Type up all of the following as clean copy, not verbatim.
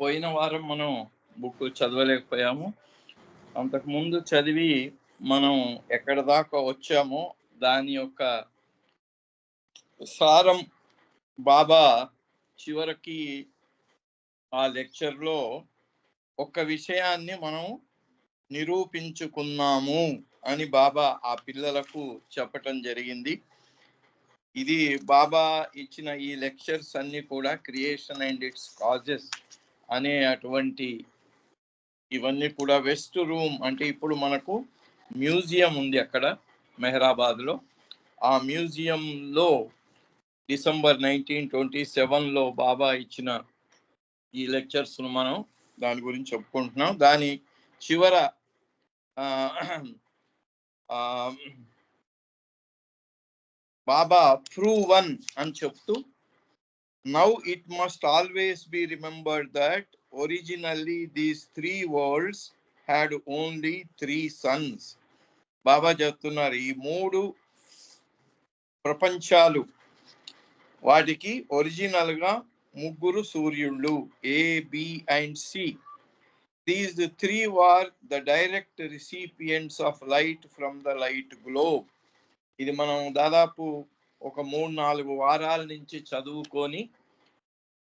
పోయిన వారం మనం బుక్ చదవలేకపోయాము. అంతకుముందు చదివి మనం ఎక్కడ దాకా వచ్చామో దాని యొక్క సారం బాబా చివరికి ఆ లెక్చర్లో ఒక్క విషయాన్ని మనం నిరూపించుకున్నాము అని బాబా ఆ పిల్లలకు చెప్పటం జరిగింది. ఇది బాబా ఇచ్చిన ఈ లెక్చర్స్ అన్ని కూడా క్రియేషన్ అండ్ ఇట్స్ కాజెస్ అనే అటువంటి ఇవన్నీ కూడా వెస్ట్ రూమ్ అంటే ఇప్పుడు మనకు మ్యూజియం ఉంది అక్కడ మెహరాబాద్లో. ఆ మ్యూజియంలో డిసెంబర్ 1927లో బాబా ఇచ్చిన ఈ లెక్చర్స్ను మనం దాని గురించి చెప్పుకుంటున్నాం. దాని చివర బాబా ప్రూవన్ అని చెప్తూ, now it must always be remembered that originally these 3 worlds had only 3 sons. బాబా చెప్తున్నారు ఈ 3 ప్రపంచాలు వాటికి ఒరిజినల్ గా 3 సూర్యుళ్ళు A, B and C. These 3 were the direct recipients of light from the light globe. ఇది మనం దాదాపు ఒక 3-4 వారాల నుంచి చదువుకొని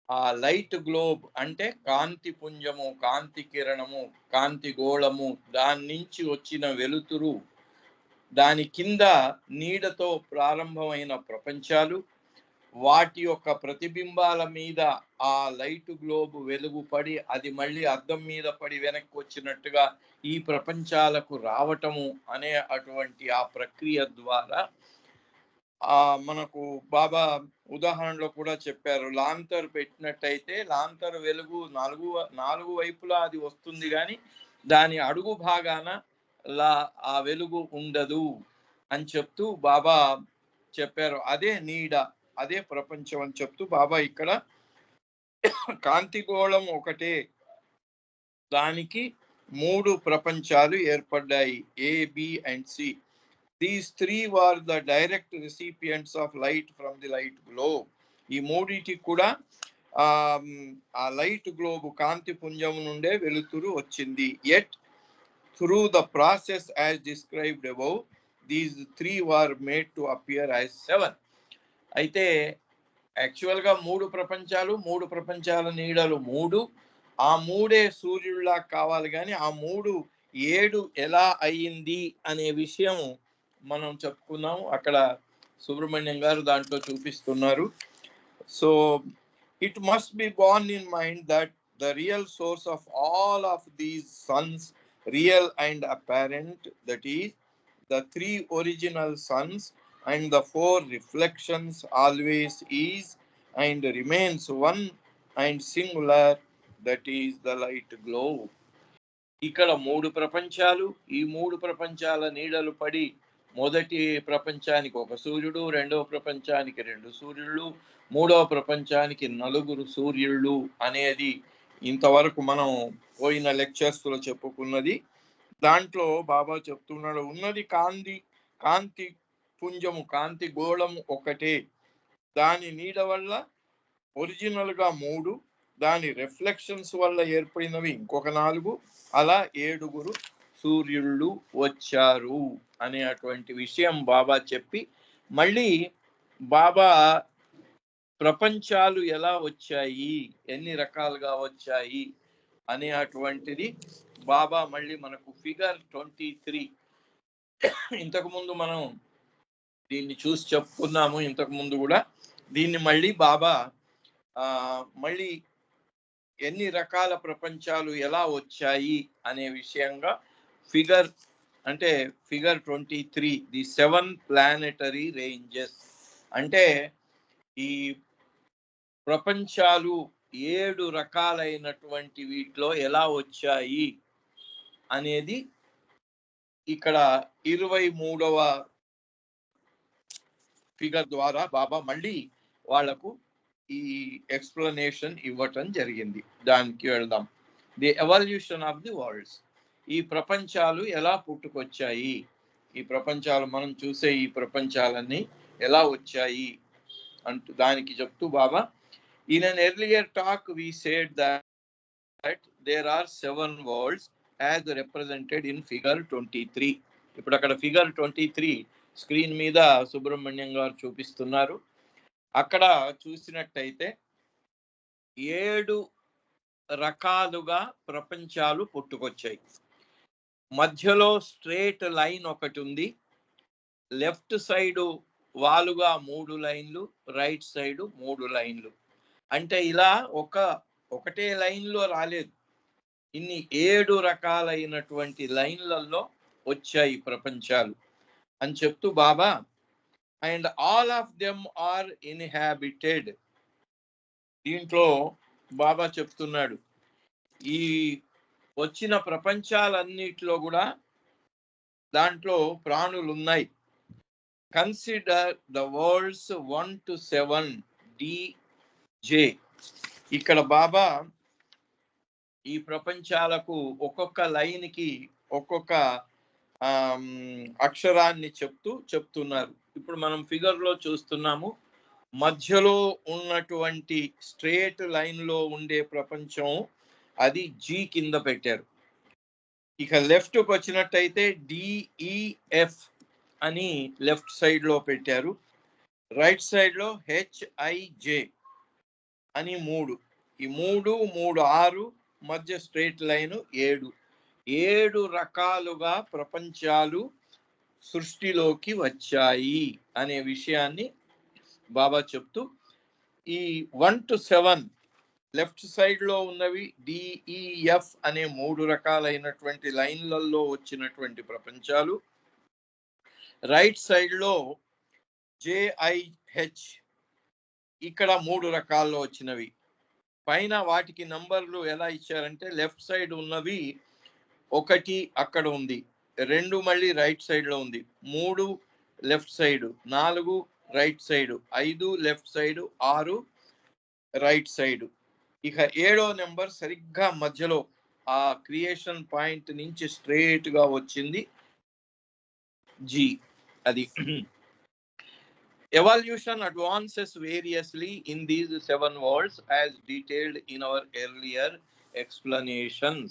ఆ లైట్ గ్లోబ్ అంటే కాంతి పుంజము, కాంతి కిరణము, కాంతి గోళము, దాని నుంచి వచ్చిన వెలుతురు, దాని కింద నీడతో ప్రారంభమైన ప్రపంచాలు, వాటి యొక్క ప్రతిబింబాల మీద ఆ లైట్ గ్లోబ్ వెలుగు పడి అది మళ్ళీ అద్దం మీద పడి వెనక్కి వచ్చినట్టుగా ఈ ప్రపంచాలకు రావటము అనే అటువంటి ఆ ప్రక్రియ ద్వారా మనకు బాబా ఉదాహరణలో కూడా చెప్పారు. లాంతర్ పెట్టినట్టయితే లాంతర్ వెలుగు 4 వైపులా అది వస్తుంది కానీ దాని అడుగు భాగాన ఆ వెలుగు ఉండదు అని చెప్తూ బాబా చెప్పారు. అదే నీడ, అదే ప్రపంచం అని చెప్తూ బాబా ఇక్కడ కాంతిగోళం ఒకటే, దానికి 3 ప్రపంచాలు ఏర్పడ్డాయి A, B and C. These 3 were the direct recipients of light from the light globe. ఈ మూడిటి కూడా ఆ లైట్ గ్లోబ్ కాంతి పుంజం నుండే వెలుతురు వచ్చింది. Yet through the process as described above, these 3 were made to appear as 7. అయితే యాక్చువల్గా 3 ప్రపంచాలు, 3 ప్రపంచాల నీడలు 3, ఆ 3 సూర్యుడిలా కావాలి కానీ ఆ 3 7 ఎలా అయ్యింది అనే విషయం మనం చెప్పుకున్నాం. అక్కడ సుబ్రహ్మణ్యం గారు దాంట్లో చూపిస్తున్నారు. So it must be borne in mind that the real source of all of these suns, real and apparent, that is the 3 original suns and the 4 reflections, always is and remains one and singular, that is the light globe. ఇక్కడ 3 ప్రపంచాలు, ఈ 3 ప్రపంచాల నీడలు పడి మొదటి ప్రపంచానికి ఒక సూర్యుడు, రెండవ ప్రపంచానికి 2 సూర్యుళ్ళు, మూడవ ప్రపంచానికి 4 సూర్యుళ్ళు అనేది ఇంతవరకు మనం పోయిన లెక్చర్స్లో చెప్పుకున్నది. దాంట్లో బాబా చెప్తున్నాడు ఉన్నది కాంతి పుంజము, కాంతి గోళము ఒకటే, దాని నీడ వల్ల ఒరిజినల్ గా 3, దాని రిఫ్లెక్షన్స్ వల్ల ఏర్పడినవి ఇంకొక 4, అలా 7 సూర్యుళ్ళు వచ్చారు అనే అటువంటి విషయం బాబా చెప్పి, మళ్ళీ బాబా ప్రపంచాలు ఎలా వచ్చాయి, ఎన్ని రకాలుగా వచ్చాయి అనే అటువంటిది బాబా మళ్ళీ మనకు ఫిగర్ 23 ఇంతకుముందు మనం దీన్ని చూసి చెప్పుకున్నాము. ఇంతకుముందు కూడా దీన్ని మళ్ళీ బాబా మళ్ళీ ఎన్ని రకాల ప్రపంచాలు ఎలా వచ్చాయి అనే విషయంగా ఫిగర్ 23, ది 7 ప్లానెటరీ రేంజెస్, అంటే ఈ ప్రపంచాలు 7 రకాలైనటువంటి వీటిలో ఎలా వచ్చాయి అనేది ఇక్కడ 23వ ఫిగర్ ద్వారా బాబా మళ్ళీ వాళ్లకు ఈ ఎక్స్ప్లెనేషన్ ఇవ్వటం జరిగింది. దానికి వెళ్దాం. The evolution of the world's, ఈ ప్రపంచాలు ఎలా పుట్టుకొచ్చాయి, ఈ ప్రపంచాలు మనం చూసే ఈ ప్రపంచాలన్నీ ఎలా వచ్చాయి అంటూ దానికి చెప్తూ Baba, in an earlier talk we said that there are 7 worlds as represented in figure 23. ఇప్పుడు అక్కడ ఫిగర్ 23 స్క్రీన్ మీద సుబ్రహ్మణ్యం గారు చూపిస్తున్నారు. అక్కడ చూసినట్టయితే 7 రకాలుగా ప్రపంచాలు పుట్టుకొచ్చాయి. మధ్యలో స్ట్రేట్ లైన్ ఒకటి ఉంది, లెఫ్ట్ సైడ్ వాలుగా 3 లైన్లు, రైట్ సైడ్ 3 లైన్లు. అంటే ఇలా ఒకటే లైన్లో రాలేదు, ఇన్ని 7 రకాలైనటువంటి లైన్లలో వచ్చాయి ప్రపంచాలు అని చెప్తూ Baba, and all of them are inhabited. దీంట్లో బాబా చెప్తున్నాడు, ఈ వచ్చిన ప్రపంచాలన్నిటిలో కూడా దాంట్లో ప్రాణులు ఉన్నాయి. Consider the world's 1 to 7 DJ. ఇక్కడ బాబా ఈ ప్రపంచాలకు ఒక్కొక్క లైన్కి ఒక్కొక్క అక్షరాన్ని చెప్తున్నారు. ఇప్పుడు మనం ఫిగర్లో చూస్తున్నాము, మధ్యలో ఉన్నటువంటి స్ట్రేట్ లైన్లో ఉండే ప్రపంచం అది G కింద పెట్టారు. ఇక లెఫ్ట్కి వచ్చినట్టయితే DEF అని లెఫ్ట్ సైడ్లో పెట్టారు. రైట్ సైడ్లో HIJ అని 3. ఈ 3, 3, 6 మధ్య స్ట్రేట్ లైన్ 7. 7 రకాలుగా ప్రపంచాలు సృష్టిలోకి వచ్చాయి అనే విషయాన్ని బాబా చెప్తూ, ఈ 1 to 7 లెఫ్ట్ సైడ్లో ఉన్నవి DEF అనే 3 రకాలైనటువంటి లైన్లలో వచ్చినటువంటి ప్రపంచాలు, రైట్ సైడ్లో JIH ఇక్కడ 3 రకాల్లో వచ్చినవి. పైన వాటికి నంబర్లు ఎలా ఇచ్చారంటే, లెఫ్ట్ సైడ్ ఉన్నవి 1 అక్కడ ఉంది, 2 మళ్ళీ రైట్ సైడ్లో ఉంది, 3 left side, 4 right side, 5 left side, 6 right side. ఇక 7వ నెంబర్ సరిగ్గా మధ్యలో ఆ క్రియేషన్ పాయింట్ నుంచి స్ట్రేట్ గా వచ్చింది G. అది evolution advances variously in these 7 worlds as detailed in our earlier explanations.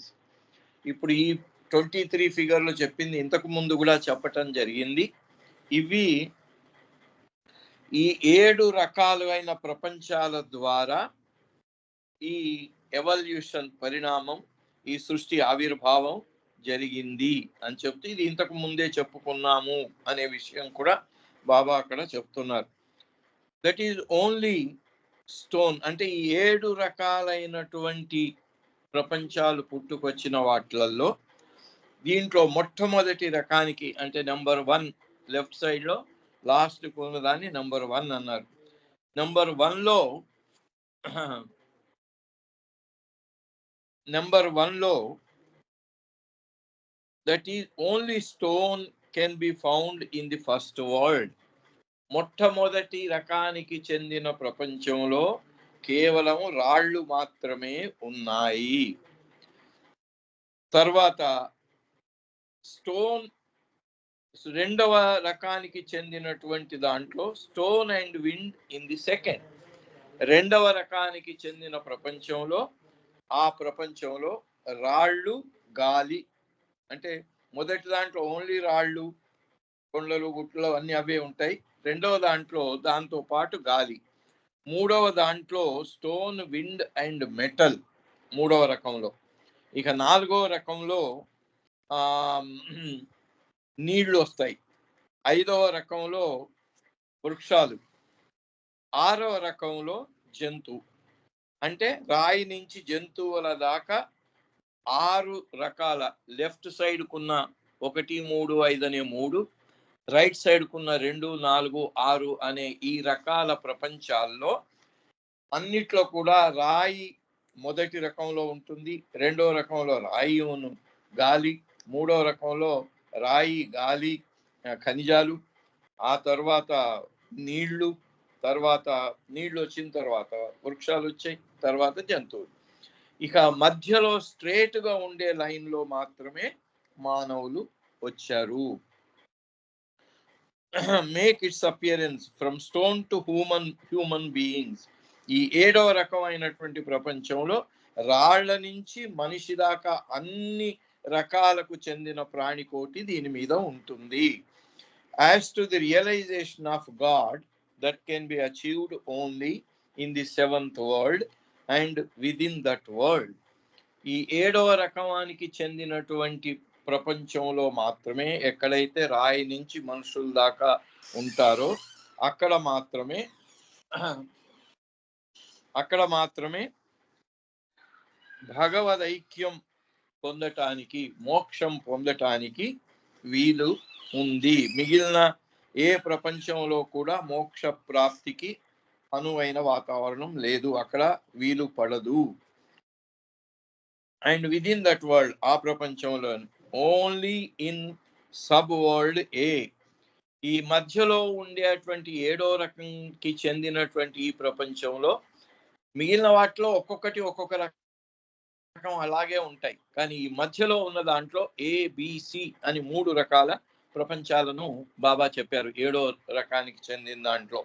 ఇప్పుడు ఈ 23 ఫిగర్లో చెప్పింది ఇంతకు ముందు కూడా చెప్పటం జరిగింది. ఇవి ఈ 7 రకాలైన ప్రపంచాల ద్వారా ఈ ఎవల్యూషన్ పరిణామం, ఈ సృష్టి ఆవిర్భావం జరిగింది అని చెప్తూ, ఇది ఇంతకు ముందే చెప్పుకున్నాము అనే విషయం కూడా బాబా అక్కడ చెప్తున్నారు. That is only stone. అంటే ఈ 7 రకాలైనటువంటి ప్రపంచాలు పుట్టుకొచ్చిన వాటిలలో దీంట్లో మొట్టమొదటి రకానికి అంటే నెంబర్ 1 లెఫ్ట్ సైడ్లో లాస్ట్ ఉన్నదాన్ని నెంబర్ 1 అన్నారు. నెంబర్ 1లో that is only stone can be found in the first world. మొట్టమొదటి రకానికి చెందిన ప్రపంచంలో కేవలం రాళ్ళు మాత్రమే ఉన్నాయి. తర్వాత స్టోన్, రెండవ రకానికి చెందినటువంటి దాంట్లో stone and wind in the second. రెండవ రకానికి చెందిన ప్రపంచంలో ఆ ప్రపంచంలో రాళ్ళు, గాలి, అంటే మొదటి దాంట్లో ఓన్లీ రాళ్ళు, కొండలు, గుట్లు అన్నీ అవే ఉంటాయి. రెండవ దాంట్లో దాంతో పాటు గాలి. మూడవ దాంట్లో స్టోన్, విండ్ అండ్ మెటల్ మూడవ రకంలో. ఇక నాలుగవ రకంలో నీళ్లు వస్తాయి. ఐదవ రకంలో వృక్షాలు. ఆరవ రకంలో జంతువు. అంటే రాయి నుంచి జంతువుల దాకా 6 రకాల, లెఫ్ట్ సైడ్ కున్న 1, 3, 5 అనే 3, రైట్ సైడ్ కున్న 2, 4, 6 అనే ఈ రకాల ప్రపంచాల్లో అన్నిట్లో కూడా రాయి మొదటి రకంలో ఉంటుంది, రెండవ రకంలో రాయి గాలి, మూడవ రకంలో రాయి, గాలి, ఖనిజాలు, ఆ తర్వాత నీళ్లు, తర్వాత నీళ్లు వచ్చిన తర్వాత వృక్షాలు వచ్చాయి, తర్వాత జంతువులు. ఇక మధ్యలో స్ట్రేట్ గా ఉండే లైన్ లో మాత్రమే మానవులు వచ్చారు. Make its appearance from stone to human beings. ఈ 7వ రకమైనటువంటి ప్రపంచంలో రాళ్ల నుంచి మనిషి దాకా అన్ని రకాలకు చెందిన ప్రాణికోటి దీని మీద ఉంటుంది. As to the realization of God, that can be achieved only in the seventh world and within that world. ఈ 7వ రకానికి చెందినటువంటి ప్రపంచంలో మాత్రమే, ఎక్కడైతే రాయి నుంచి మనుషుల దాకా ఉంటారో అక్కడ మాత్రమే భగవదైక్యం పొందటానికి, మోక్షం పొందటానికి వీలు ఉంది. మిగిలిన ఏ ప్రపంచంలో కూడా మోక్ష ప్రాప్తికి అనువైన వాతావరణం లేదు, అక్కడ వీలు పడదు. అండ్ విదిన్ దట్ వరల్డ్, ఆ ప్రపంచంలో ఓన్లీ ఇన్ సబ్ వరల్డ్ ఏ, ఈ మధ్యలో ఉండేటువంటి 7వ రకంకి చెందినటువంటి ఈ ప్రపంచంలో మిగిలిన వాటిలో ఒక్కొక్కటి ఒక్కొక్క రకం అలాగే ఉంటాయి. కానీ ఈ మధ్యలో ఉన్న దాంట్లో ఏబిసి అని 3 రకాల ప్రపంచాలను బాబా చెప్పారు 7వ రకానికి చెందిన దాంట్లో.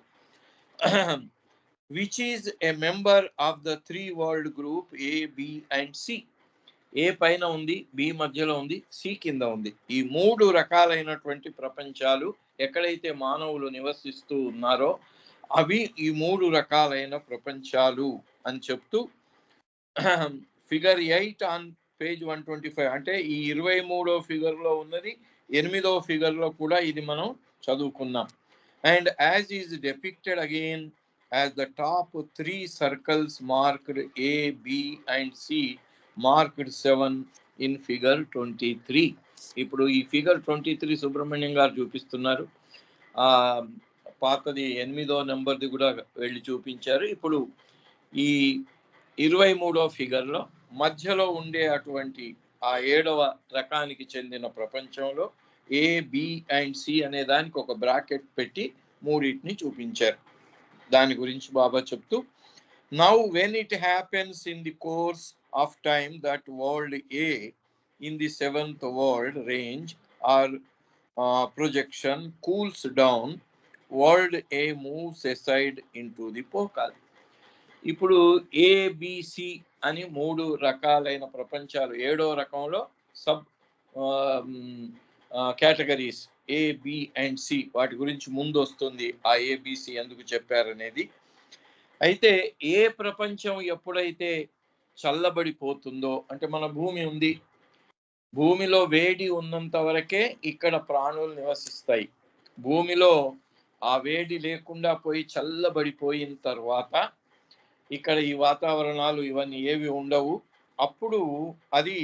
Which is a member of the 3 world group A, B and C. A పైన ఉంది, బి మధ్యలో ఉంది, సి కింద ఉంది. ఈ 3 రకాలైనటువంటి ప్రపంచాలు ఎక్కడైతే మానవులు నివసిస్తూ ఉన్నారో అవి ఈ 3 రకాలైన ప్రపంచాలు అని చెప్తూ ఫిగర్ 8 ఆన్ పేజ్ 125, అంటే ఈ 23వ ఫిగర్లో ఉన్నది 8వ ఫిగర్లో కూడా ఇది మనం చదువుకున్నాం. And as is depicted again as the top 3 circles marked A, B and C marked 7 in figure 23. ఇప్పుడు ఈ ఫిగర్ 23 సుబ్రహ్మణ్యం గారు చూపిస్తున్నారు. పాతది 8వ నెంబర్ది కూడా వెళ్ళి చూపించారు. ఇప్పుడు ఈ 23వ ఫిగర్లో మధ్యలో ఉండే అటువంటి ఆ 7వ రకానికి చెందిన ప్రపంచంలో ఏ, బి అండ్ సి అనే దానికి ఒక బ్రాకెట్ పెట్టి 3టిని చూపించారు. దాని గురించి బాబా చెప్తూ, now when it happens in the course of time that world A in the 7th world range or projection cools down, world A moves aside into the pokal. ఇప్పుడు A B C అని 3 రకాలైన ప్రపంచాలు 7వ రకంలో sub categories A, B and C, వాటి గురించి ముందు వస్తుంది ఆ ఏబిసి ఎందుకు చెప్పారనేది. అయితే ఏ ప్రపంచం ఎప్పుడైతే చల్లబడిపోతుందో, అంటే మన భూమి ఉంది, భూమిలో వేడి ఉన్నంత వరకే ఇక్కడ ప్రాణులు నివసిస్తాయి. భూమిలో ఆ వేడి లేకుండా పోయి చల్లబడిపోయిన తర్వాత ఇక్కడ ఈ వాతావరణాలు ఇవన్నీ ఏవి ఉండవు. అప్పుడు అది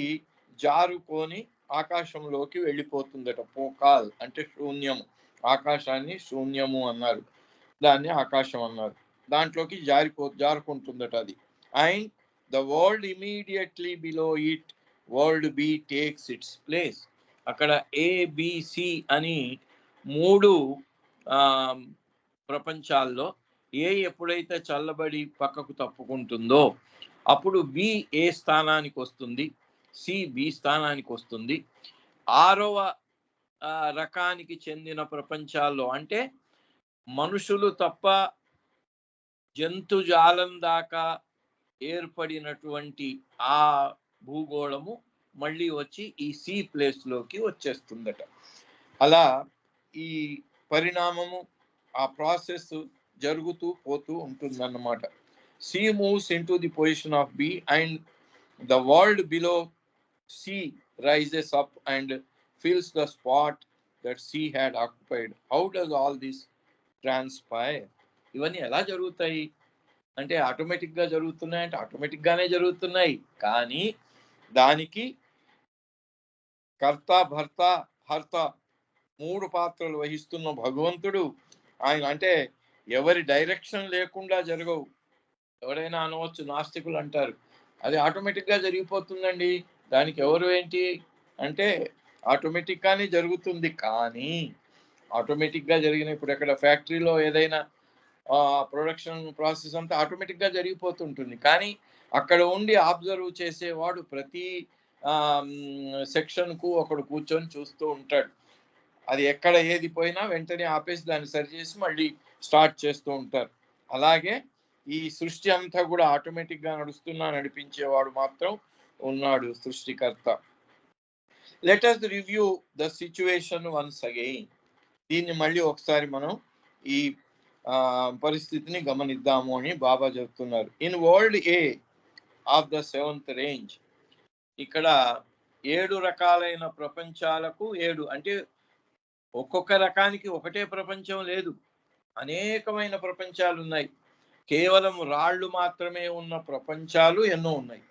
జారుకొని ఆకాశంలోకి వెళ్ళిపోతుందట. పోకాల్ అంటే శూన్యము, ఆకాశాన్ని శూన్యము అన్నారు, దాన్ని ఆకాశం అన్నారు. దాంట్లోకి జారుకుంటుందట అది. And the world immediately below it, world B takes its place. అక్కడ ABC అని 3 ప్రపంచాల్లో ఏ ఎప్పుడైతే చల్లబడి పక్కకు తప్పుకుంటుందో అప్పుడు బి ఏ స్థానానికి వస్తుంది, సి బి స్థానానికి వస్తుంది. 6వ రకానికి చెందిన ప్రపంచాల్లో, అంటే మనుషులు తప్ప జంతుజాలం దాకా ఏర్పడినటువంటి ఆ భూగోళము మళ్ళీ వచ్చి ఈ సి ప్లేస్లోకి వచ్చేస్తుందట. అలా ఈ పరిణామము, ఆ ప్రాసెస్ జరుగుతూ పోతూ ఉంటుందన్నమాట. C moves into the position of B and the world బిలో C rises up and fills the spot that C had occupied. How does all this transpire? ఇవన్నీ ఎలా జరుగుతాయి అంటే ఆటోమేటిక్గా జరుగుతున్నాయి అంటే ఆటోమేటిక్గానే జరుగుతున్నాయి. కానీ దానికి కర్త, భర్త, హర్త 3 పాత్రలు వహిస్తున్న భగవంతుడు ఆయన. అంటే ఎవరి డైరెక్షన్ లేకుండా జరగవు. ఎవరైనా అనవచ్చు, నాస్తికులు అంటారు అది ఆటోమేటిక్గా జరిగిపోతుందండి, దానికి ఎవరు ఏంటి అంటే ఆటోమేటిక్గానే జరుగుతుంది. కానీ ఆటోమేటిక్గా జరిగిన, ఇప్పుడు ఎక్కడ ఫ్యాక్టరీలో ఏదైనా ప్రొడక్షన్ ప్రాసెస్ అంతా ఆటోమేటిక్గా జరిగిపోతుంటుంది. కానీ అక్కడ ఉండి అబ్జర్వ్ చేసేవాడు ప్రతి సెక్షన్కు ఒకడు కూర్చొని చూస్తూ ఉంటాడు. అది ఎక్కడ ఏది పోయినా వెంటనే ఆపేసి దాన్ని సరిచేసి మళ్ళీ స్టార్ట్ చేస్తూ ఉంటారు. అలాగే ఈ సృష్టి అంతా కూడా ఆటోమేటిక్ గా నడిపించేవాడు మాత్రం ఉన్నాడు, సృష్టికర్త. Let us review the situation once again. దీన్ని మళ్ళీ ఒకసారి మనం ఈ పరిస్థితిని గమనిద్దాము అని బాబా చెప్తున్నారు. In world A of the 7th range, ఇక్కడ 7 రకాలైన ప్రపంచాలకు 7 అంటే ఒక్కొక్క రకానికి ఒకటే ప్రపంచం లేదు, అనేకమైన ప్రపంచాలు ఉన్నాయి. కేవలం రాళ్ళు మాత్రమే ఉన్న ప్రపంచాలు ఎన్నో ఉన్నాయి.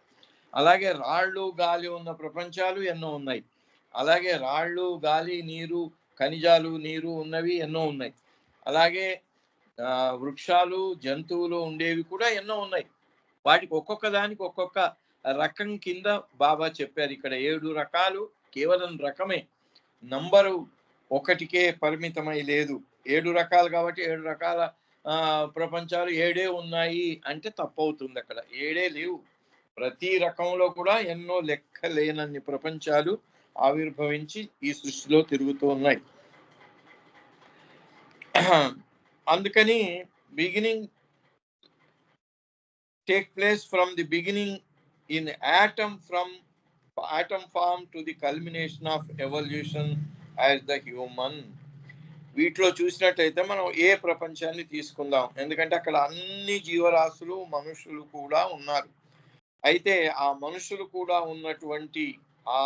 అలాగే రాళ్ళు గాలి ఉన్న ప్రపంచాలు ఎన్నో ఉన్నాయి. అలాగే రాళ్ళు గాలి నీరు ఖనిజాలు నీరు ఉన్నవి ఎన్నో ఉన్నాయి. అలాగే వృక్షాలు జంతువులు ఉండేవి కూడా ఎన్నో ఉన్నాయి. వాటికి ఒక్కొక్క దానికి ఒక్కొక్క రకం కింద బాబా చెప్పారు. ఇక్కడ 7 రకాలు కేవలం రకమే, నంబరు ఒకటికే పరిమితమై లేదు. 7 రకాలు కాబట్టి 7 రకాల ప్రపంచాలు 7 ఉన్నాయి అంటే తప్పవుతుంది. అక్కడ 7 లేవు. ప్రతి రకంలో కూడా ఎన్నో లెక్కలేనన్ని ప్రపంచాలు ఆవిర్భవించి ఈ సృష్టిలో తిరుగుతూ ఉన్నాయి. అందుకని beginning take place from the beginning in atom form to the culmination of evolution as the human. వీటిలో చూసినట్టయితే మనం ఏ ప్రపంచాన్ని తీసుకుందాం, ఎందుకంటే అక్కడ అన్ని జీవరాశులు మనుషులు కూడా ఉన్నారు. అయితే ఆ మనుషులు కూడా ఉన్నటువంటి ఆ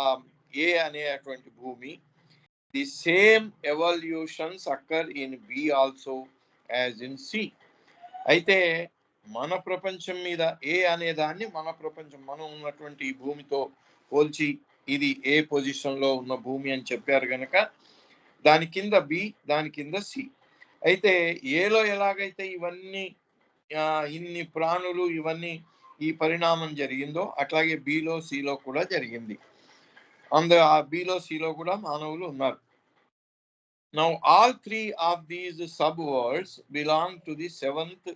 ఏ అనేటువంటి భూమి, the same evolutions occur in B also as in C. అయితే మన ప్రపంచం మీద ఏ అనే దాన్ని మన ప్రపంచం మనం ఉన్నటువంటి ఈ భూమితో పోల్చి ఇది ఏ పొజిషన్ లో ఉన్న భూమి అని చెప్పారు గనక దాని కింద బి, దాని కింద సి. అయితే ఏలో ఎలాగైతే ఇవన్నీ ఇన్ని ప్రాణులు ఇవన్నీ ఈ పరిణామం జరిగిందో అట్లాగే బిలో సిలో కూడా జరిగింది. ఆ బిలో సిలో కూడా మానవులు ఉన్నారు. Now all 3 of these sub world's belong to the 7th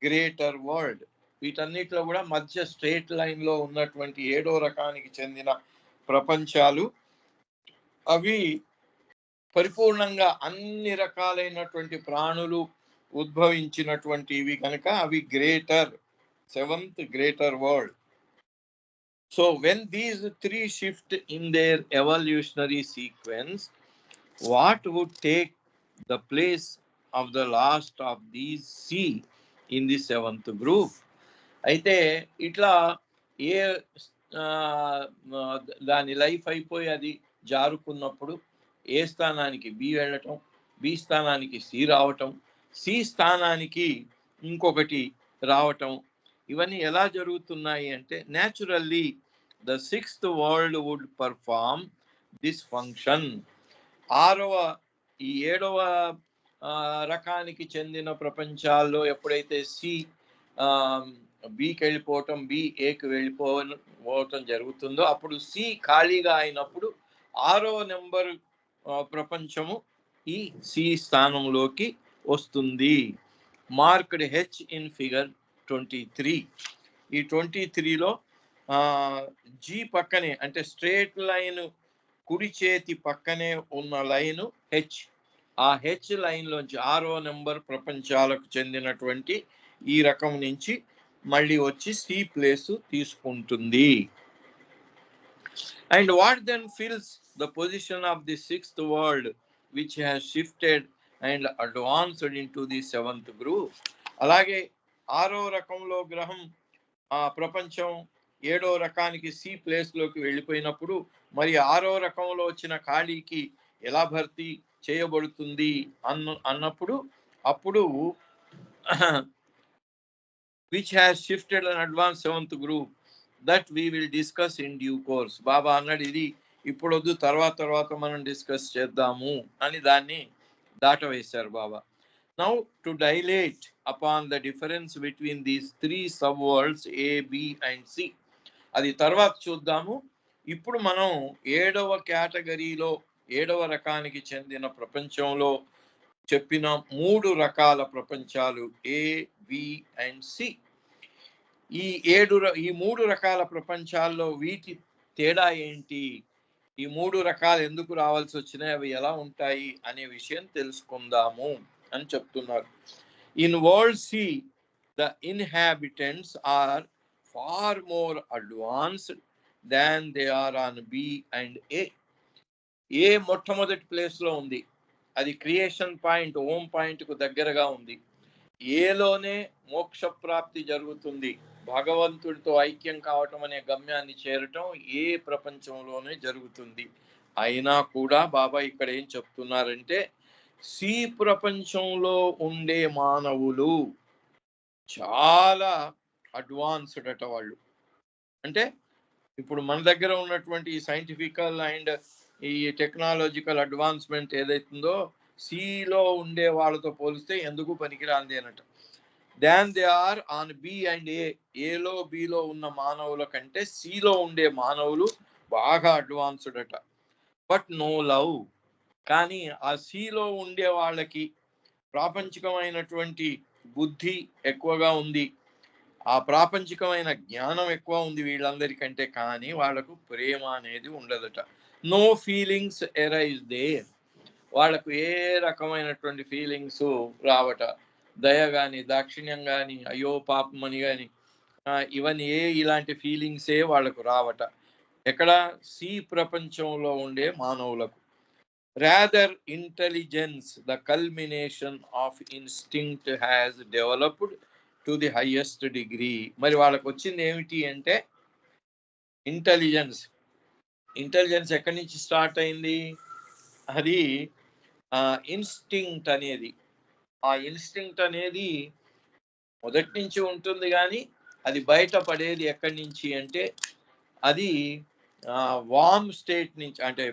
greater world. వీటన్నిటిలో కూడా మధ్య స్ట్రేట్ లైన్ లో ఉన్నటువంటి 7వ రకానికి చెందిన ప్రపంచాలు అవి పరిపూర్ణంగా అన్ని రకాలైనటువంటి ప్రాణులు ఉద్భవించినటువంటివి కనుక అవి greater 7th greater world. So when these 3 shift in their evolutionary sequence, what would take the place of the last of these C in the 7th group? అయితే ఇట్లా ఏ దాని లైఫ్ అయిపోయి అది జారుకున్నప్పుడు ఏ స్థానానికి బి వెళ్ళటం, బి స్థానానికి సి రావటం, C స్థానానికి ఇంకొకటి రావటం, ఇవన్నీ ఎలా జరుగుతున్నాయి అంటే naturally the 6th world would perform this function. ఈ 7వ రకానికి చెందిన ప్రపంచాల్లో ఎప్పుడైతే సి బికి వెళ్ళిపోవటం, బి ఏకి వెళ్ళిపోవటం జరుగుతుందో అప్పుడు సి ఖాళీగా అయినప్పుడు 6వ నెంబర్ ప్రపంచము ఈ సి స్థానంలోకి వస్తుంది. Marked H in figure 23. ఈ 23లో జి పక్కనే అంటే స్ట్రేట్ లైన్ కుడి చేతి పక్కనే ఉన్న లైను హెచ్. ఆ హెచ్ లైన్ లోంచి 6వ నెంబర్ ప్రపంచాలకు చెందినటువంటి ఈ రకం నుంచి మళ్ళీ వచ్చి సి ప్లేస్ తీసుకుంటుంది. And what then fills the position of the 6th world which has shifted and advanced into the 7th group? అలాగే 6వ రకంలో గ్రహం ప్రపంచం 7వ రకానికి సి ప్లేస్ లోకి వెళ్ళిపోయినప్పుడు మరి 6వ రకంలో వచ్చిన ఖాళీకి ఎలా భర్తీ చేయబడుతుంది అన్నప్పుడు అప్పుడు which has shifted and advanced 7th group that we will discuss in due course. బాబా అన్నాడు ఇది ఇప్పుడు వద్దు, తర్వాత మనం డిస్కస్ చేద్దాము అని దాన్ని దాటవేశారు Baba. Now to dilate upon the difference between these 3 sub worlds A, B and C, అది తర్వాత చూద్దాము. ఇప్పుడు మనం 7వ కేటగిరీలో 7వ రకానికి చెందిన ప్రపంచంలో చెప్పిన 3 రకాల ప్రపంచాలు ఏ, బి అండ్ సి. ఈ 3 రకాల ప్రపంచాల్లో వీటి తేడా ఏంటి, ఈ 3 రకాలు ఎందుకు రావాల్సి వచ్చినాయి, అవి ఎలా ఉంటాయి అనే విషయం తెలుసుకుందాము అని చెప్తున్నారు. In world C the inhabitants are far more advanced than they are on B and A. ఏ మొట్టమొదటి ప్లేస్లో ఉంది, అది క్రియేషన్ పాయింట్ హోమ్ పాయింట్కు దగ్గరగా ఉంది. ఏలోనే మోక్ష ప్రాప్తి జరుగుతుంది, భగవంతుడితో ఐక్యం కావటం అనే గమ్యాన్ని చేరటం ఏ ప్రపంచంలోనే జరుగుతుంది. అయినా కూడా బాబా ఇక్కడ ఏం చెప్తున్నారంటే, సి ప్రపంచంలో ఉండే మానవులు చాలా అడ్వాన్స్డ్ అట వాళ్ళు. అంటే ఇప్పుడు మన దగ్గర ఉన్నటువంటి ఈ సైంటిఫికల్ అండ్ ఈ టెక్నాలజికల్ అడ్వాన్స్మెంట్ ఏదైతుందో సిలో ఉండే వాళ్ళతో పోలిస్తే ఎందుకు పనికిరాంది అనట. Then they are on B and A, ఏలో బిలో ఉన్న మానవుల కంటే సిలో ఉండే మానవులు బాగా అడ్వాన్స్డ్ అట. బట్ నో లవ్, కానీ ఆ సిలో ఉండే వాళ్ళకి ప్రాపంచికమైనటువంటి బుద్ధి ఎక్కువగా ఉంది, ఆ ప్రాపంచికమైన జ్ఞానం ఎక్కువ ఉంది వీళ్ళందరికంటే, కానీ వాళ్ళకు ప్రేమ అనేది ఉండదట. నో ఫీలింగ్స్ ఎరైజ్ దేర్, వాళ్ళకు ఏ రకమైనటువంటి ఫీలింగ్స్ రావట. దయ కానీ, దాక్షిణ్యం కానీ, అయ్యో పాపం అని కానీ ఇవన్నీ ఇలాంటి ఫీలింగ్సే వాళ్ళకు రావట. ఎక్కడ? సి ప్రపంచంలో ఉండే మానవులకు. Rather intelligence, the culmination of instinct has developed to the highest degree. మరి వాళ్ళకు వచ్చింది ఏమిటి అంటే ఇంటెలిజెన్స్. ఇంటెలిజెన్స్ ఎక్కడి నుంచి స్టార్ట్ అయింది? అది ఇన్స్టింక్ట్ అనేది. ఆ ఇన్స్టింక్ట్ అనేది మొదటి నుంచి ఉంటుంది, కానీ అది బయటపడేది ఎక్కడి నుంచి అంటే అది వామ్ స్టేట్ నుంచి, అంటే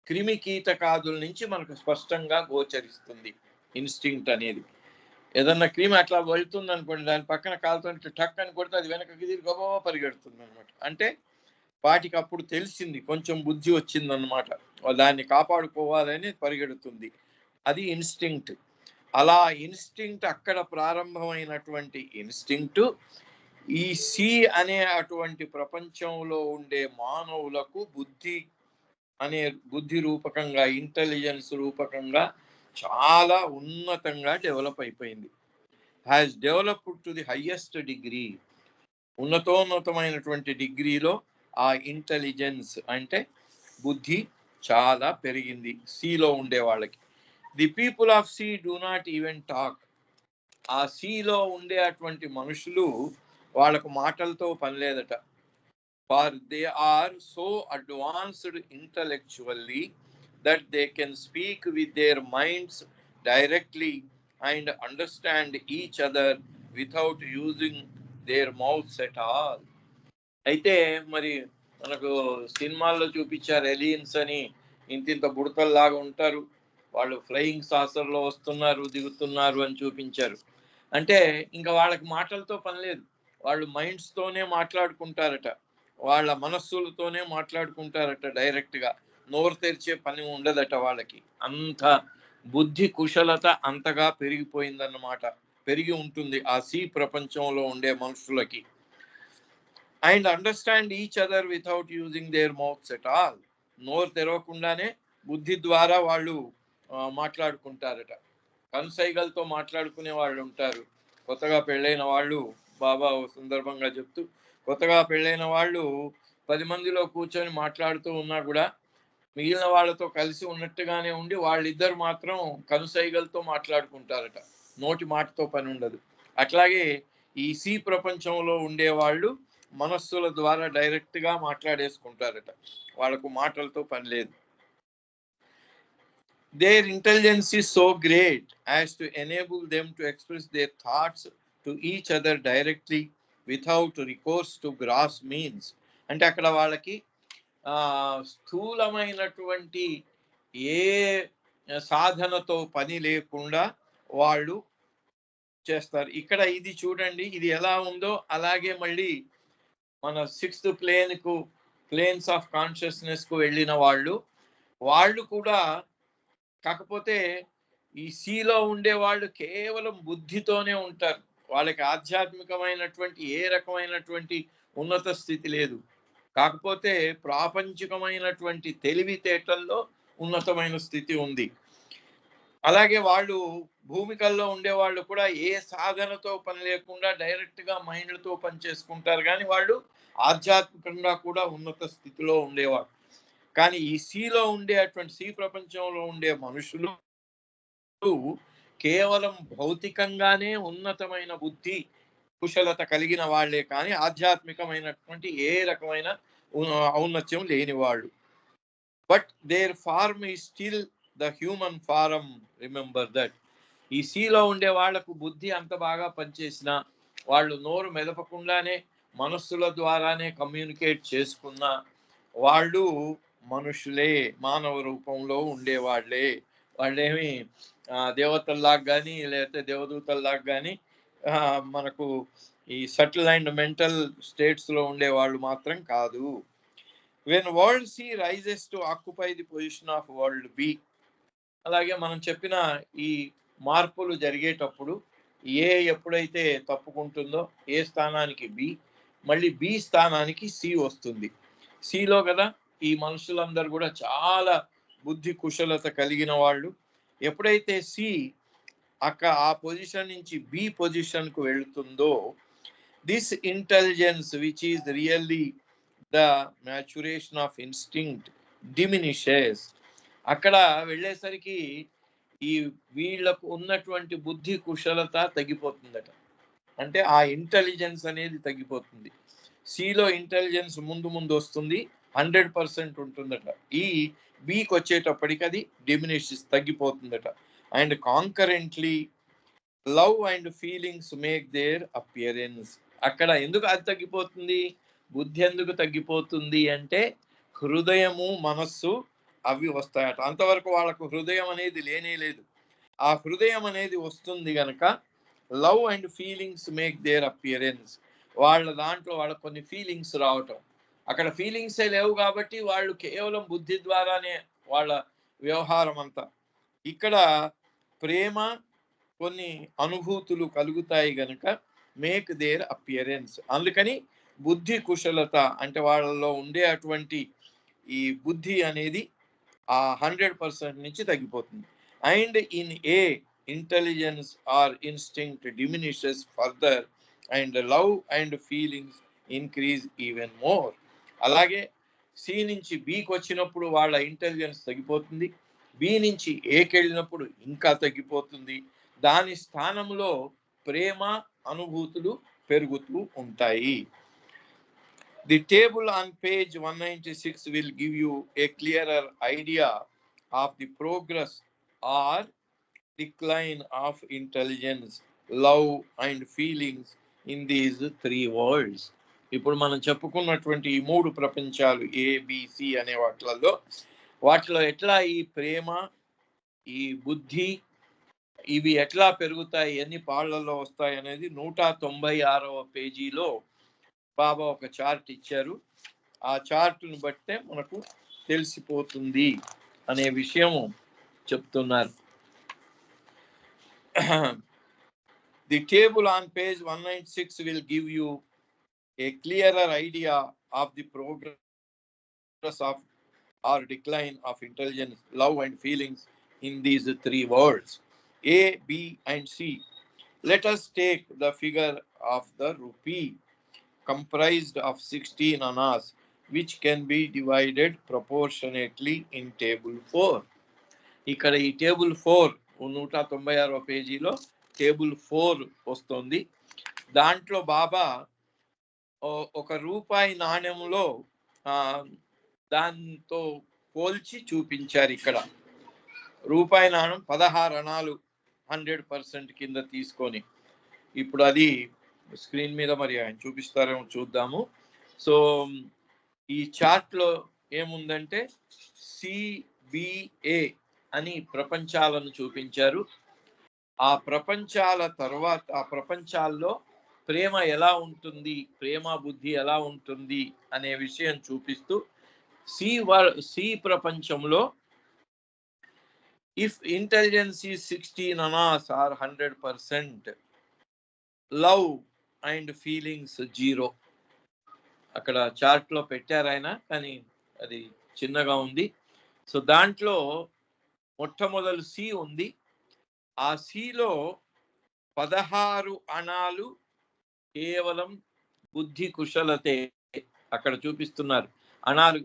క్రిమి కీటకాదుల నుంచి మనకు స్పష్టంగా గోచరిస్తుంది ఇన్స్టింక్ట్ అనేది. ఏదన్నా క్రీమ్ అట్లా వెళ్తుంది అనుకోండి, దాని పక్కన కాలుతో టక్ అని కొడితే అది వెనక్కి తిరిగి గొప్ప పరిగెడుతుంది అనమాట. అంటే వాటికి అప్పుడు తెలిసింది, కొంచెం బుద్ధి వచ్చిందనమాట, దాన్ని కాపాడుకోవాలని పరిగెడుతుంది. అది ఇన్స్టింక్ట్. అలా ఇన్స్టింక్ట్ అక్కడ ప్రారంభమైనటువంటి ఇన్స్టింక్ట్ ఈ సి అనే అటువంటి ప్రపంచంలో ఉండే మానవులకు బుద్ధి రూపకంగా, ఇంటెలిజెన్స్ రూపకంగా చాలా ఉన్నతంగా డెవలప్ అయిపోయింది. Has developed to the highest degree, ఉన్నతోన్నతమైనటువంటి డిగ్రీలో ఆ ఇంటెలిజెన్స్ అంటే బుద్ధి చాలా పెరిగింది సిలో ఉండే వాళ్ళకి. The people of C do not even talk, ఆ సిలో ఉండే అటువంటి మనుషులు వాళ్ళకు మాటలతో పని లేదట. For they are so advanced intellectually that they can speak with their minds directly and understand each other without using their mouths at all. అయితే మరి మనకు సినిమాల్లో చూపించారు, ఎలియన్స్ అని ఇంతింత బుడతల్లాగా ఉంటారు, వాళ్ళు ఫ్లయింగ్ సాసర్లో వస్తున్నారు దిగుతున్నారు అని చూపించారు. అంటే ఇంకా వాళ్ళకి మాటలతో పని లేదు, వాళ్ళు మైండ్స్తోనే మాట్లాడుకుంటారట, వాళ్ళ మనస్సులతోనే మాట్లాడుకుంటారట డైరెక్ట్గా. నోరు తెరిచే పని ఉండదట వాళ్ళకి. అంత బుద్ధి కుశలత అంతగా పెరిగిపోయిందన్నమాట, పెరిగి ఉంటుంది ఆ సి ప్రపంచంలో ఉండే మనుషులకి. And understand each other without using there mouths at all, నోరు తెరవకుండానే బుద్ధి ద్వారా వాళ్ళు మాట్లాడుకుంటారట. కనుసైగలతో మాట్లాడుకునే వాళ్ళు ఉంటారు. కొత్తగా పెళ్ళైన వాళ్ళు, బాబా సందర్భంగా చెప్తూ, కొత్తగా పెళ్ళైన వాళ్ళు 10 మందిలో కూర్చొని మాట్లాడుతూ ఉన్నా కూడా మిగిలిన వాళ్ళతో కలిసి ఉన్నట్టుగానే ఉండి వాళ్ళిద్దరు మాత్రం కనుసైగలతో మాట్లాడుకుంటారట, నోటి మాటతో పని ఉండదు. అట్లాగే ఈ సి ప్రపంచంలో ఉండేవాళ్ళు మనస్సుల ద్వారా డైరెక్ట్గా మాట్లాడేసుకుంటారట, వాళ్ళకు మాటలతో పని లేదు. Their intelligence is so great as to enable them to express their thoughts to each other directly without recourse to gross means. అంటే అక్కడ వాళ్ళకి స్థూలమైనటువంటి ఏ సాధనతో పని లేకుండా వాళ్ళు చేస్తారు. ఇక్కడ ఇది చూడండి, ఇది ఎలా ఉందో అలాగే మళ్ళీ మన 6th ప్లేన్స్ ఆఫ్ కాన్షియస్నెస్కు వెళ్ళిన వాళ్ళు కూడా, కాకపోతే ఈ సిలో ఉండే వాళ్ళు కేవలం బుద్ధితోనే ఉంటారు, వాళ్ళకి ఆధ్యాత్మికమైనటువంటి ఏ రకమైనటువంటి ఉన్నత స్థితి లేదు. కాకపోతే ప్రాపంచికమైనటువంటి తెలివితేటల్లో ఉన్నతమైన స్థితి ఉంది. అలాగే వాళ్ళు భూమికల్లో ఉండేవాళ్ళు కూడా ఏ సాధనతో పని లేకుండా డైరెక్ట్గా మైండ్తో పని చేసుకుంటారు, కానీ వాళ్ళు ఆధ్యాత్మికంగా కూడా ఉన్నత స్థితిలో ఉండేవారు. కానీ ఈ సీలో ఉండే అటువంటి సి ప్రపంచంలో ఉండే మనుషులు కేవలం భౌతికంగానే ఉన్నతమైన బుద్ధి కుశలత కలిగిన వాళ్లే, కానీ ఆధ్యాత్మికమైనటువంటి ఏ రకమైన ఔన్నత్యం లేని వాళ్ళు. But their form is still the human form. Remember that. ఈ సీలో ఉండే వాళ్లకు బుద్ధి అంత బాగా పనిచేసిన, వాళ్ళు నోరు మెదపకుండానే మనస్సుల ద్వారానే కమ్యూనికేట్ చేసుకున్న వాళ్ళు మనుషులే, మానవ రూపంలో ఉండేవాళ్లే. వాళ్ళేమి దేవతల్లాగా కానీ లేకపోతే దేవదూతల్లాగా కానీ మనకు ఈ సటిల్ అండ్ మెంటల్ స్టేట్స్లో ఉండేవాళ్ళు మాత్రం కాదు. When world C rises to occupy the position of world B, అలాగే మనం చెప్పిన ఈ మార్పులు జరిగేటప్పుడు ఏ ఎప్పుడైతే తప్పుకుంటుందో ఏ స్థానానికి బి, మళ్ళీ బి స్థానానికి సి వస్తుంది. సిలో కదా ఈ మనుషులందరూ కూడా చాలా బుద్ధి కుశలత కలిగిన వాళ్ళు. ఎప్పుడైతే సి ఆ పొజిషన్ నుంచి బి పొజిషన్కు వెళుతుందో, this intelligence which is really the maturation of instinct డిమినిషెస్. అక్కడ వెళ్ళేసరికి ఈ వీళ్ళకు ఉన్నటువంటి బుద్ధి కుశలత తగ్గిపోతుందట. అంటే ఆ ఇంటెలిజెన్స్ అనేది తగ్గిపోతుంది. సిలో ఇంటెలిజెన్స్ ముందు ముందు వస్తుంది, 100% ఉంటుందట. ఈ బికి వచ్చేటప్పటికి అది డిమినిషెస్, తగ్గిపోతుందట. And concurrently love and feelings make their appearance. అక్కడ ఎందుకు అది తగ్గిపోతుంది, బుద్ధి ఎందుకు తగ్గిపోతుంది అంటే హృదయము మనస్సు అవి వస్తాయట. అంతవరకు వాళ్ళకు హృదయం అనేది లేనే లేదు. ఆ హృదయం అనేది వస్తుంది గనక love and feelings make their appearance. వాళ్ళ దాంట్లో వాళ్ళ కొన్ని ఫీలింగ్స్ రావటం. అక్కడ ఫీలింగ్సే లేవు కాబట్టి వాళ్ళు కేవలం బుద్ధి ద్వారానే వాళ్ళ వ్యవహారం అంతా. ఇక్కడ ప్రేమ కొన్ని అనుభూతులు కలుగుతాయి గనక మేక్ దేర్ అపియరెన్స్. అందుకని బుద్ధి కుశలత అంటే వాళ్ళలో ఉండే అటువంటి ఈ బుద్ధి అనేది ఆ 100% నుంచి తగ్గిపోతుంది. And in A intelligence or instinct diminishes further and love and feelings increase even more. అలాగే సి నుంచి బికి వచ్చినప్పుడు వాళ్ళ ఇంటెలిజెన్స్ తగ్గిపోతుంది, బి నుంచి ఏకి వెళ్ళినప్పుడు ఇంకా తగ్గిపోతుంది. దాని స్థానంలో ప్రేమ అనుభూతులు పెరుగుతూ ఉంటాయి. The table on page 196 will give you a clearer idea of the progress or decline of intelligence, love and feelings in these three worlds. ఇప్పుడు మనం చెప్పుకున్నటువంటి ఈ మూడు ప్రపంచాలు ఏబిసి అనే వాటిలో ఎట్లా ఈ ప్రేమ, ఈ బుద్ధి ఇవి ఎట్లా పెరుగుతాయి, ఎన్ని పాళ్లలో వస్తాయి అనేది 196వ పేజీలో బాబా ఒక చార్ట్ ఇచ్చారు. ఆ చార్ట్ను బట్టే మనకు తెలిసిపోతుంది అనే విషయం చెప్తున్నారు. The table on page 196 will give you a clearer idea of the progress of or decline of intelligence, love and feelings in these three worlds, A, B and C. Let us take the figure of the rupee comprised of 16 annas, which can be divided proportionately in table 4. ఇక్కడ ఈ table 4 196వ పేజీలో table 4 వస్తుంది. దాంట్లో బాబా ఒక రూపాయి నాణ్యంలో దాంతో పోల్చి చూపించారు. ఇక్కడ రూపాయి నాణ్యం 16 అణాలు 100% కింద తీసుకొని, ఇప్పుడు అది స్క్రీన్ మీద మరి ఆయన చూపిస్తారేమో చూద్దాము. సో ఈ చార్ట్లో ఏముందంటే సిబిఏ అని ప్రపంచాలను చూపించారు. ఆ ప్రపంచాల తర్వాత ఆ ప్రపంచాల్లో ప్రేమ ఎలా ఉంటుంది, ప్రేమ బుద్ధి ఎలా ఉంటుంది అనే విషయం చూపిస్తూ సి ప్రపంచంలో ఇఫ్ ఇంటెలిజెన్స్ ఈజ్ 16 అనాస్ ఆర్ 100%, లవ్ అండ్ ఫీలింగ్స్ 0. అక్కడ చార్ట్లో పెట్టారు ఆయన, కానీ అది చిన్నగా ఉంది. సో దాంట్లో మొట్టమొదలు సి ఉంది, ఆ సిలో 16 అణాలు కేవలం బుద్ధి కుశలతే. అక్కడ చూపిస్తున్నారు అణాలు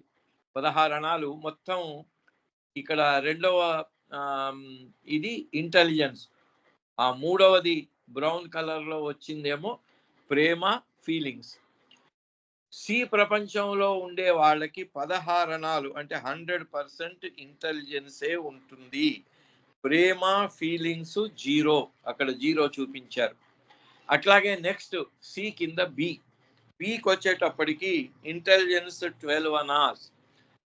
16 అణాలు మొత్తం. ఇక్కడ రెండవ ఇది ఇంటెలిజెన్స్. ఆ మూడవది బ్రౌన్ కలర్ లో వచ్చిందేమో ప్రేమ, ఫీలింగ్స్. సి ప్రపంచంలో ఉండే వాళ్ళకి 16 అణాలు అంటే 100% ఇంటెలిజెన్సే ఉంటుంది. ప్రేమ, ఫీలింగ్స్ 0. అక్కడ 0 చూపించారు. అట్లాగే నెక్స్ట్ సి కింద బికి వచ్చేటప్పటికి ఇంటెలిజెన్స్ 12 అనాస్,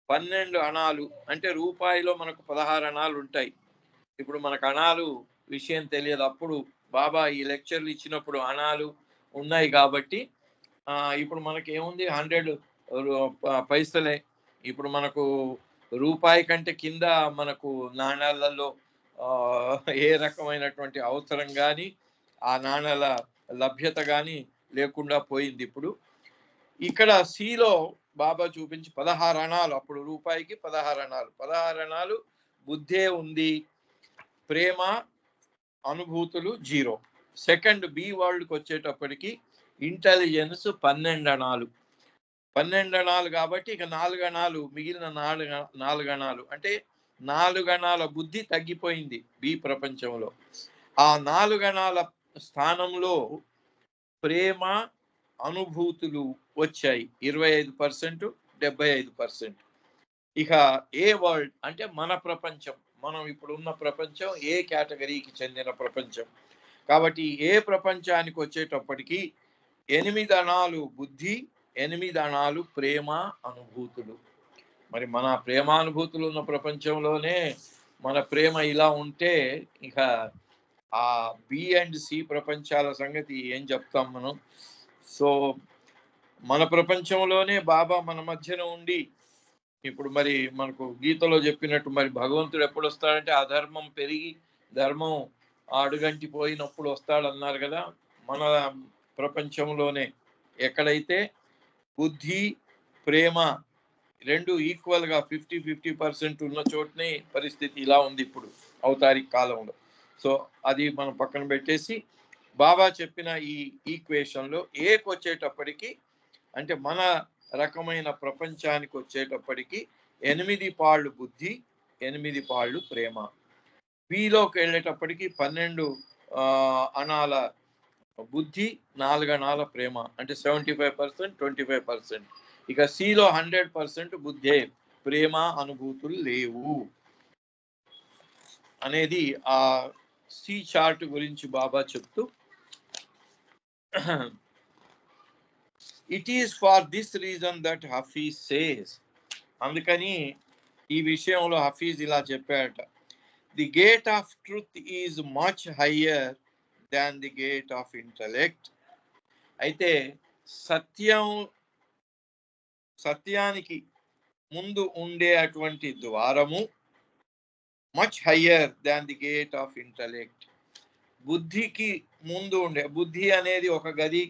12 అణాలు. అంటే రూపాయిలో మనకు 16 అణాలు ఉంటాయి. ఇప్పుడు మనకు అణాలు విషయం తెలియదు. అప్పుడు బాబా ఈ లెక్చర్లు ఇచ్చినప్పుడు అణాలు ఉన్నాయి కాబట్టి ఇప్పుడు మనకి ఏముంది 100 పైసలే. ఇప్పుడు మనకు రూపాయి కంటే కింద మనకు నాణ్యాలలో ఏ రకమైనటువంటి అవసరం కానీ ఆ నాణ్యాల లభ్యత కానీ లేకుండా పోయింది. ఇప్పుడు ఇక్కడ సిలో బాబా చూపించి 16 అణాలు, అప్పుడు రూపాయికి 16 అణాలు. 16 అణాలు బుద్ధే ఉంది, ప్రేమ, అనుభూతులు 0. సెకండ్ బి వరల్డ్కి వచ్చేటప్పటికి ఇంటెలిజెన్స్ 12 అణాలు. 12 అణాలు కాబట్టి ఇక 4 అణాలు, మిగిలిన 4 అణాలు అంటే 4 అణాల బుద్ధి తగ్గిపోయింది బి ప్రపంచంలో. ఆ 4 అణాల స్థానంలో ప్రేమ, అనుభూతులు వచ్చాయి 25%, 75%. ఇక ఏ వరల్డ్ అంటే మన ప్రపంచం, మనం ఇప్పుడు ఉన్న ప్రపంచం ఏ కేటగిరీకి చెందిన ప్రపంచం కాబట్టి ఏ ప్రపంచానికి వచ్చేటప్పటికి 8 అణాలు బుద్ధి, 8 అణాలు ప్రేమ, అనుభూతులు. మరి మన ప్రేమానుభూతులు ఉన్న ప్రపంచంలోనే మన ప్రేమ ఇలా ఉంటే ఇక ఆ బి అండ్ సి ప్రపంచాల సంగతి ఏం చెప్తాం మనం. సో మన ప్రపంచంలోనే బాబా మన మధ్యన ఉండి ఇప్పుడు మరి మనకు గీతలో చెప్పినట్టు మరి భగవంతుడు ఎప్పుడు వస్తాడంటే అధర్మం పెరిగి ధర్మం అడుగంటి పోయినప్పుడు వస్తాడన్నారు కదా. మన ప్రపంచంలోనే ఎక్కడైతే బుద్ధి, ప్రేమ రెండు ఈక్వల్గా 50-50% ఉన్న చోటనే పరిస్థితి ఇలా ఉంది ఇప్పుడు అవతారిక కాలంలో. సో అది మనం పక్కన పెట్టేసి బాబా చెప్పిన ఈ ఈక్వేషన్లో ఏకి వచ్చేటప్పటికి అంటే మన రకమైన ప్రపంచానికి వచ్చేటప్పటికి 8 పాళ్ళు బుద్ధి, 8 పాళ్ళు ప్రేమ. బిలోకి వెళ్ళేటప్పటికి 12 అణాల బుద్ధి, 4 అణాల ప్రేమ అంటే 75%, 25%. ఇక సిలో 100% బుద్ధే, ప్రేమ, అనుభూతులు లేవు అనేది ఆ సి చార్ట్ గురించి బాబా చెప్తూ it is for this reason that Hafiz says. అందుకని ఈ విషయంలో హఫీజ్ ఇలా చెప్పాడట, the gate of truth is much higher than the gate of intellect. అయితే సత్యానికి ముందు ఉండే అటువంటి ద్వారము much higher than the gate of intellect. బుద్ధికి ముందు ఉండే, బుద్ధి అనేది ఒక గది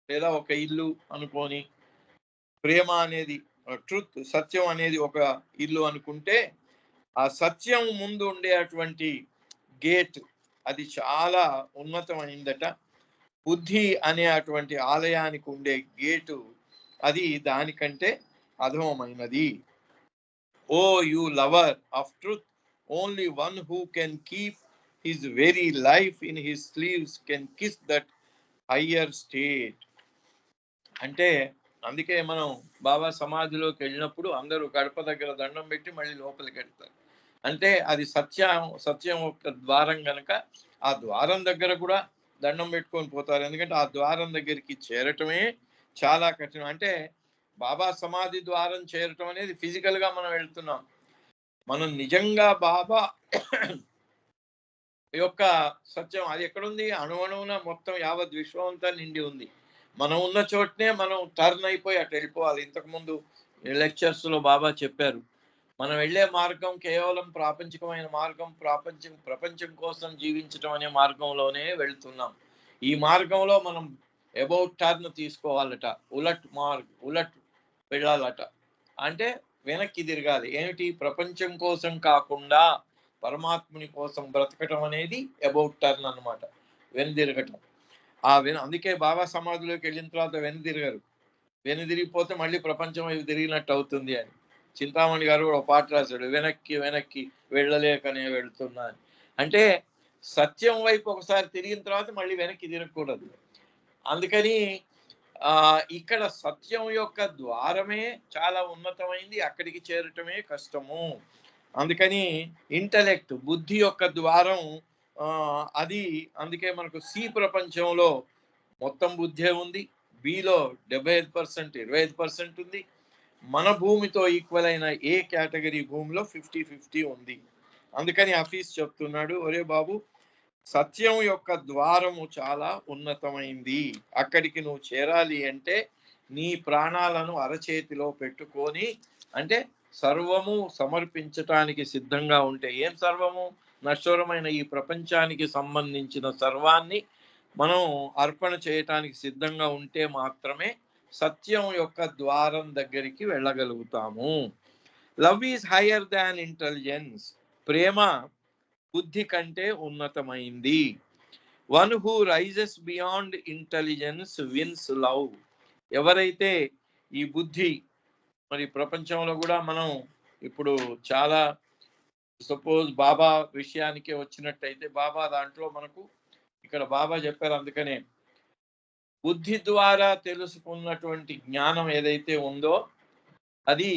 లేదా ఒక ఇల్లు అనుకోని, ప్రేమ అనేది ట్రూత్ సత్యం అనేది ఒక ఇల్లు అనుకుంటే ఆ సత్యం ముందు ఉండే అటువంటి గేట్ అది చాలా ఉన్నతమైందట. బుద్ధి అనే అటువంటి ఆలయానికి ఉండే గేటు అది దానికంటే అధమమైనది. O you lover of truth, only one who can keep his very life in his sleeves can kiss that higher state. అంటే అందుకే మనం బాబా సమాధిలోకి వెళ్ళినప్పుడు అందరూ గడప దగ్గర దండం పెట్టి మళ్ళీ లోపలికి వెళ్తారు. అంటే అది సత్యం యొక్క ద్వారం కనుక ఆ ద్వారం దగ్గర కూడా దండం పెట్టుకొని పోతారు. ఎందుకంటే ఆ ద్వారం దగ్గరికి చేరటమే చాలా కఠినం. అంటే బాబా సమాధి ద్వారం చేరటం అనేది ఫిజికల్ గా మనం వెళ్తున్నాం. మనం నిజంగా బాబా యొక్క సత్యం అది ఎక్కడుంది? అణువణువున మొత్తం యావత్ విశ్వం అంతా నిండి ఉంది. మనం ఉన్న చోటనే మనం టర్న్ అయిపోయి అటు వెళ్ళిపోవాలి. ఇంతకుముందు లెక్చర్స్ లో బాబా చెప్పారు, మనం వెళ్ళే మార్గం కేవలం ప్రాపంచికమైన మార్గం, ప్రపంచం కోసం జీవించడం అనే మార్గంలోనే వెళ్తున్నాం. ఈ మార్గంలో మనం అబౌట్ టర్న్ తీసుకోవాలట, ఉలట్ వెళ్ళాలట. అంటే వెనక్కి తిరగాలి. ఏమిటి? ప్రపంచం కోసం కాకుండా పరమాత్ముని కోసం బ్రతకటం అనేది అబౌట్ టర్న్ అన్నమాట, వెనుదిరగటం. అందుకే బాబా సమాధిలోకి వెళ్ళిన తర్వాత వెనుదిరగరు. వెనుదిరిగిపోతే మళ్ళీ ప్రపంచం వైపు తిరిగినట్టు అవుతుంది అని. చింతామణి గారు కూడా ఒక పాట రాశాడు, వెనక్కి వెనక్కి వెళ్ళలేకనే వెళ్తున్నా అని. అంటే సత్యం వైపు ఒకసారి తిరిగిన తర్వాత మళ్ళీ వెనక్కి తిరగకూడదు. అందుకని ఇక్కడ సత్యం యొక్క ద్వారమే చాలా ఉన్నతమైంది, అక్కడికి చేరటమే కష్టము. అందుకని ఇంటలెక్ట్, బుద్ధి యొక్క ద్వారం అది. అందుకే మనకు సి ప్రపంచంలో మొత్తం బుద్ధే ఉంది, బిలో 75% 25% ఉంది, మన భూమితో ఈక్వల్ అయిన ఏ కేటగిరీ భూమిలో 50-50 ఉంది. అందుకని హఫీజ్ చెప్తున్నాడు, ఒరే బాబు, సత్యం యొక్క ద్వారము చాలా ఉన్నతమైంది, అక్కడికి నువ్వు చేరాలి అంటే నీ ప్రాణాలను అరచేతిలో పెట్టుకొని, అంటే సర్వము సమర్పించటానికి సిద్ధంగా ఉంటే, ఏం సర్వము? నశ్వరమైన ఈ ప్రపంచానికి సంబంధించిన సర్వాన్ని మనం అర్పణ చేయటానికి సిద్ధంగా ఉంటే మాత్రమే సత్యం యొక్క ద్వారం దగ్గరికి వెళ్ళగలుగుతాము. Love is higher than intelligence. ప్రేమ బుద్ధి కంటే ఉన్నతమైంది. One who rises beyond intelligence wins love. ఎవరైతే ఈ బుద్ధి, మరి ప్రపంచంలో కూడా మనం ఇప్పుడు చాలా, సపోజ్ బాబా విషయానికే వచ్చినట్టయితే, బాబా దాంట్లో మనకు ఇక్కడ బాబా చెప్పారు, అందుకనే బుద్ధి ద్వారా తెలుసుకున్నటువంటి జ్ఞానం ఏదైతే ఉందో అది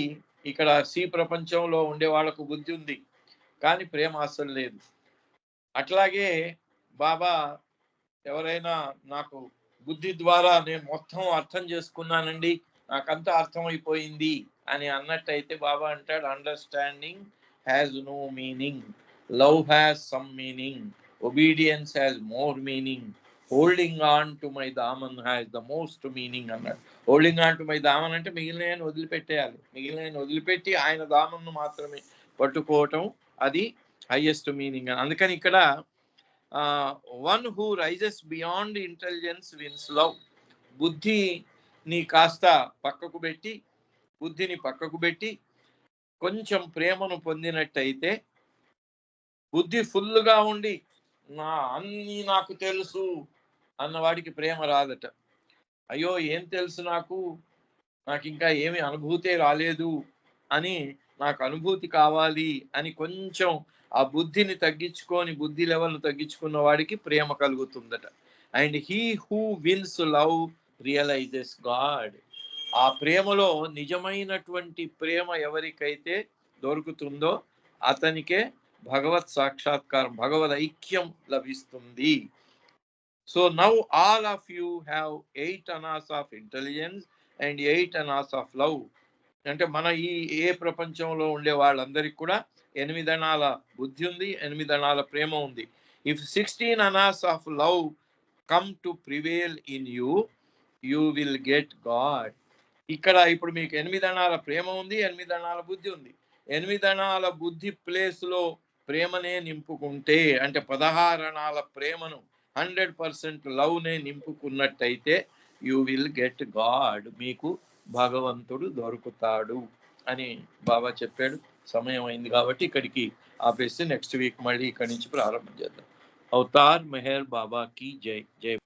ఇక్కడ సి ప్రపంచంలో ఉండే వాళ్ళకు బుద్ధి ఉంది, కానీ ప్రేమ అస్సలు లేదు. అట్లాగే బాబా ఎవరైనా నాకు బుద్ధి ద్వారా నేను మొత్తం అర్థం చేసుకున్నానండి, నాకంతా అర్థమైపోయింది అని అన్నట్టయితే బాబా అంటాడు, understanding has no meaning, love has some meaning, obedience has more meaning, holding on to my దామన్ హ్యాస్ ద మోస్ట్ మీనింగ్ అన్నాడు. హోల్డింగ్ ఆన్ టు మై దామన్ అంటే మిగిలిన వదిలిపెట్టేయాలి, మిగిలిన వదిలిపెట్టి ఆయన దామన్ను మాత్రమే పట్టుకోవటం, అది హైయెస్ట్ మీనింగ్. అందుకని ఇక్కడ one who rises beyond intelligence wins love. బుద్ధిని కాస్త పక్కకు పెట్టి, బుద్ధిని పక్కకు పెట్టి కొంచెం ప్రేమను పొందినట్టయితే, బుద్ధి ఫుల్గా ఉండి అన్నీ నాకు తెలుసు అన్నవాడికి ప్రేమ రాదట. అయ్యో ఏం తెలుసు నాకు ఇంకా ఏమి అనుభూతే రాలేదు అని, నాకు అనుభూతి కావాలి అని కొంచెం ఆ బుద్ధిని తగ్గించుకొని, బుద్ధి లెవెల్ను తగ్గించుకున్న వాడికి ప్రేమ కలుగుతుందట. And he who wins love realizes God. ఆ ప్రేమలో నిజమైనటువంటి ప్రేమ ఎవరికైతే దొరుకుతుందో అతనికే భగవత్ సాక్షాత్కారం, భగవద్ ఐక్యం లభిస్తుంది. So now all of you have 8 annas of intelligence and 8 annas of love. అంటే మన ఈ ఏ ప్రపంచంలో ఉండే వాళ్ళందరికీ కూడా 8 అణాల బుద్ధి ఉంది, 8 అణాల ప్రేమ ఉంది. If 16 annas of love come to prevail in you, you will get God. ఇక్కడ ఇప్పుడు మీకు 8 అణాల ప్రేమ ఉంది, 8 అణాల బుద్ధి ఉంది. 8 అణాల బుద్ధి ప్లేస్లో ప్రేమనే నింపుకుంటే, అంటే 16 అణాల ప్రేమను 100% లవ్నే నింపుకున్నట్టయితే యూ విల్ గెట్ గాడ్, మీకు భగవంతుడు దొరుకుతాడు అని బాబా చెప్పాడు. సమయం అయింది కాబట్టి ఇక్కడికి ఆపేసి నెక్స్ట్ వీక్ మళ్ళీ ఇక్కడి నుంచి ప్రారంభం చేద్దాం. అవతార్ మెహర్ బాబా की जय. जय